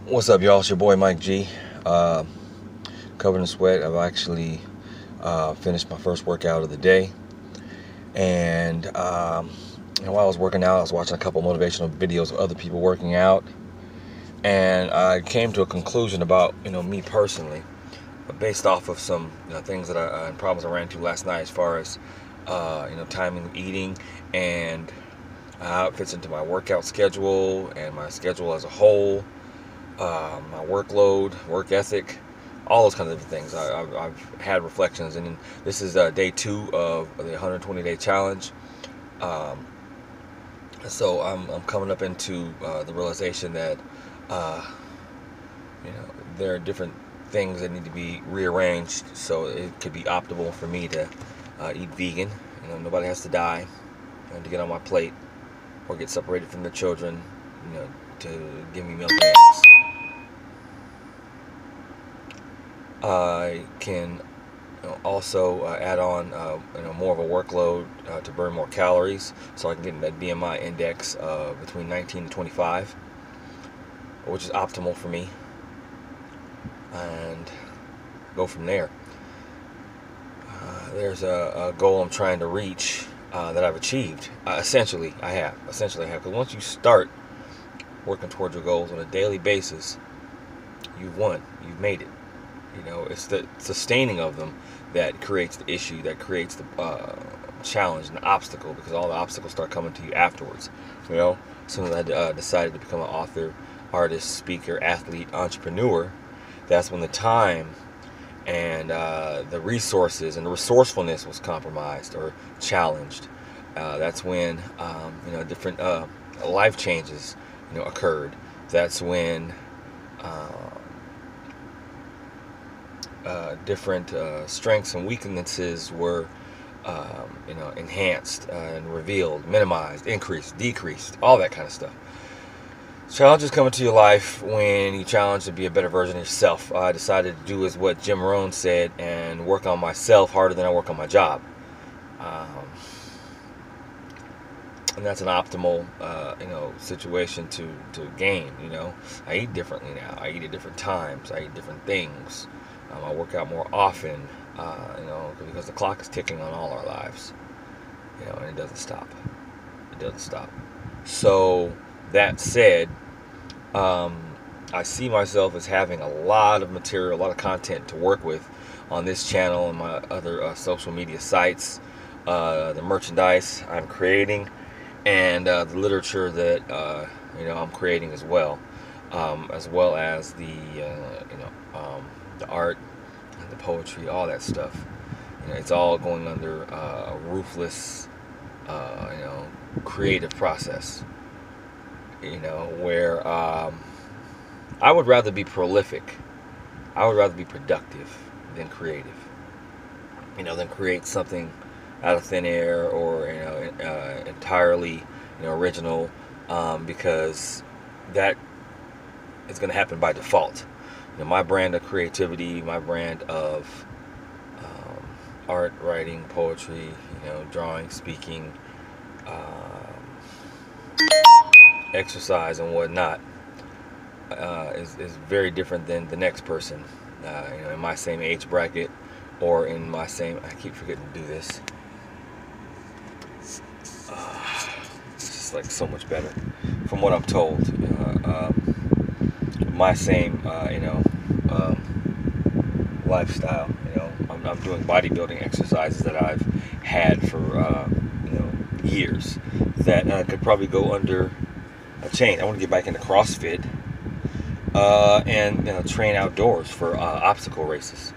What's up, y'all? It's your boy Mike G. Covered in sweat. I've actually finished my first workout of the day. And while I was working out, I was watching a couple motivational videos of other people working out. And I came to a conclusion about, me personally, based off of some things that and problems I ran into last night as far as, timing, eating, and how it fits into my workout schedule and my schedule as a whole. My workload, work ethic, all those kinds of things. I've had reflections, and this is day 2 of the 120-day challenge. So I'm coming up into the realization that there are different things that need to be rearranged so it could be optimal for me to eat vegan. Nobody has to die and to get on my plate or get separated from their children, to give me milk and eggs. I can also add on more of a workload to burn more calories, so I can get that BMI index between 19 and 25, which is optimal for me, and go from there. There's a goal I'm trying to reach that I've achieved. Essentially I have, because once you start working towards your goals on a daily basis, you've won, you've made it. It's the sustaining of them that creates the issue, that creates the challenge and the obstacle, because all the obstacles start coming to you afterwards. As soon as I decided to become an author, artist, speaker, athlete, entrepreneur, that's when the time and the resources and the resourcefulness was compromised or challenged. That's when different life changes occurred. That's when different strengths and weaknesses were enhanced and revealed, minimized, increased, decreased, all that kind of stuff. Challenges come into your life when you challenge to be a better version of yourself. I decided to do is what Jim Rohn said and work on myself harder than I work on my job. And that's an optimal situation to gain. I eat differently now. I eat at different times. I eat different things. I work out more often, because the clock is ticking on all our lives, and it doesn't stop. It doesn't stop. So that said, I see myself as having a lot of material, a lot of content to work with on this channel and my other social media sites, the merchandise I'm creating, and the literature that I'm creating as well as the the art, the poetry, all that stuff. It's all going under a ruthless, creative process. Where I would rather be prolific. I would rather be productive than creative. Than create something out of thin air or entirely original, because that is going to happen by default. My brand of creativity, my brand of art, writing, poetry, drawing, speaking, exercise and whatnot, is very different than the next person, in my same age bracket or in my same, I keep forgetting to do this. It's just like so much better from what I'm told. My same, lifestyle. I'm doing bodybuilding exercises that I've had for years that could probably go under a chain. I want to get back into CrossFit and train outdoors for obstacle races.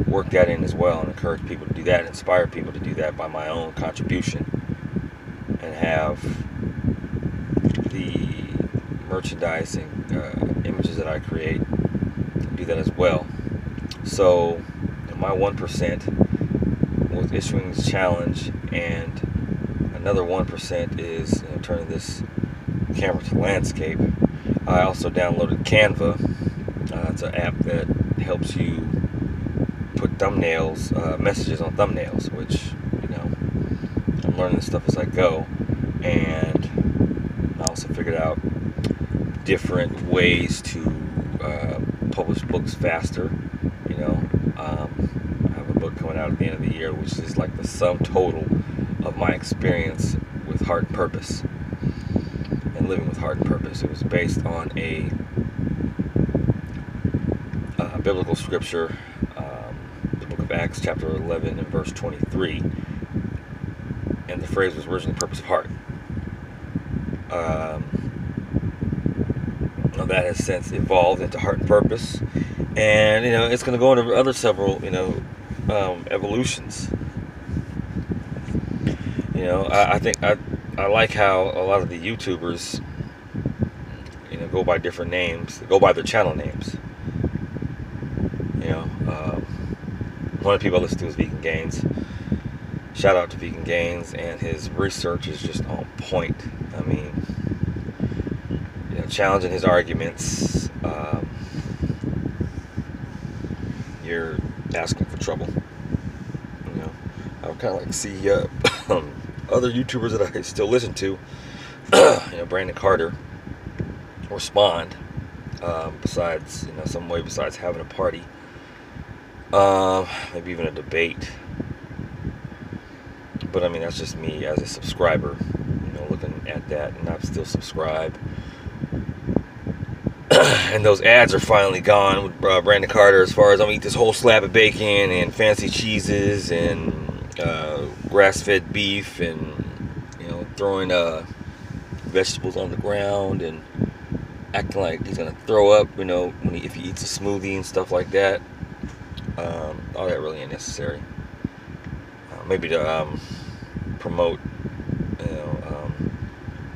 Work that in as well and encourage people to do that, inspire people to do that by my own contribution, and have the merchandising images that I create do that as well. So my 1% was issuing this challenge, and another 1% is turning this camera to landscape. I also downloaded Canva. It's an app that helps you put thumbnails, messages on thumbnails, which I'm learning this stuff as I go. And I also figured out different ways to publish books faster. You know, I have a book coming out at the end of the year, which is like the sum total of my experience with Heart and Purpose and living with Heart and Purpose. It was based on a biblical scripture, the book of Acts, chapter 11 and verse 23, and the phrase was originally "purpose of heart." That has since evolved into Heart and Purpose, and it's going to go into other several evolutions. I think I like how a lot of the YouTubers go by different names, go by their channel names. One of the people I listen to is Vegan Gains. Shout out to Vegan Gains, and his research is just on point. I mean, challenging his arguments, you're asking for trouble. I would kind of like to see other YouTubers that I still listen to, Brandon Carter, respond. Besides, some way besides having a party, maybe even a debate. But I mean, that's just me as a subscriber, looking at that, and I'm still subscribed. And those ads are finally gone with Brandon Carter, as far as I'm gonna eat this whole slab of bacon and fancy cheeses and grass-fed beef, and throwing vegetables on the ground and acting like he's gonna throw up, if he eats a smoothie and stuff like that. All that really unnecessary. Maybe to promote,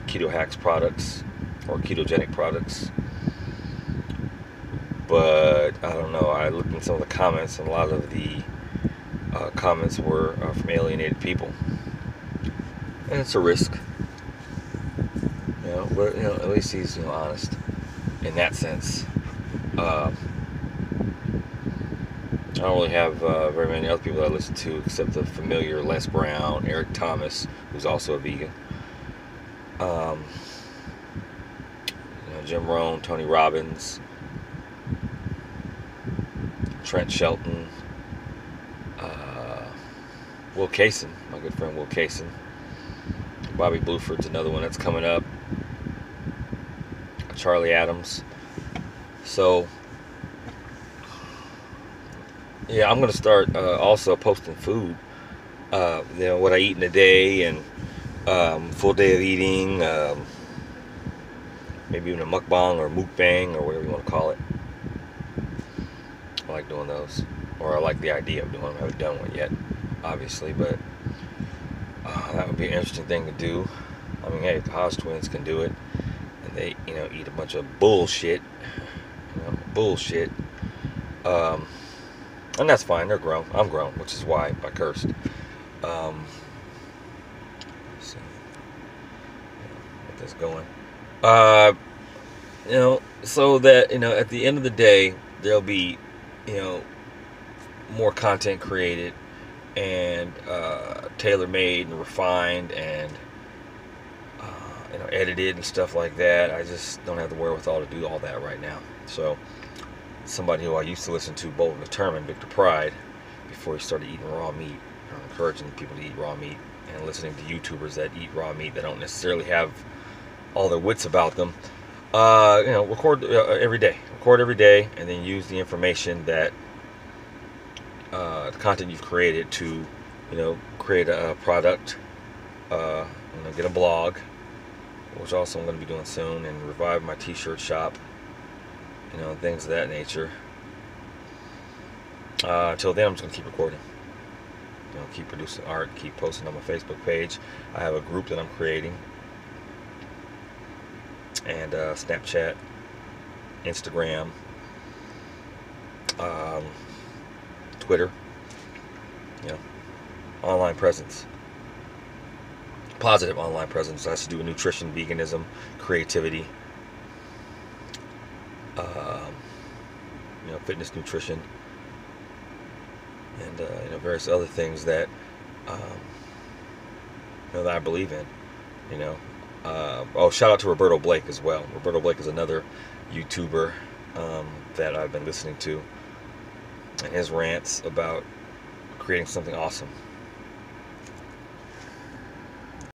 keto hacks products or ketogenic products. But I don't know. I looked in some of the comments, and a lot of the comments were from alienated people, and it's a risk. But at least he's honest in that sense. I don't really have very many other people that I listen to, except the familiar Les Brown, Eric Thomas, who's also a vegan. Jim Rohn, Tony Robbins, Trent Shelton, Will Kaysen, my good friend Will Kaysen. Bobby Bluford's another one that's coming up. Charlie Adams. So, yeah, I'm going to start also posting food. What I eat in a day, and full day of eating. Maybe even a mukbang or mukbang or whatever you want to call it. I like doing those, or I like the idea of doing them. I haven't done one yet, obviously, but that would be an interesting thing to do. I mean, hey, the Hodge twins can do it, and they, eat a bunch of bullshit, bullshit, and that's fine. They're grown. I'm grown, which is why I cursed. So, get this going. So that at the end of the day, there'll be more content created and tailor-made and refined and edited and stuff like that. I just don't have the wherewithal to do all that right now. So somebody who I used to listen to, Bold and Determined, Victor Pride, before he started eating raw meat, encouraging people to eat raw meat, and listening to YouTubers that eat raw meat that don't necessarily have all their wits about them. Record every day, and then use the information that the content you've created to, create a product, get a blog, which also I'm going to be doing soon, and revive my t-shirt shop, things of that nature. Until then, I'm just going to keep recording, keep producing art, keep posting on my Facebook page. I have a group that I'm creating, and Snapchat, Instagram, Twitter, online presence, positive online presence. That has to do with nutrition, veganism, creativity, fitness, nutrition, and various other things that that I believe in. Oh, shout out to Roberto Blake as well. Roberto Blake is another YouTuber that I've been listening to, and his rants about creating something awesome.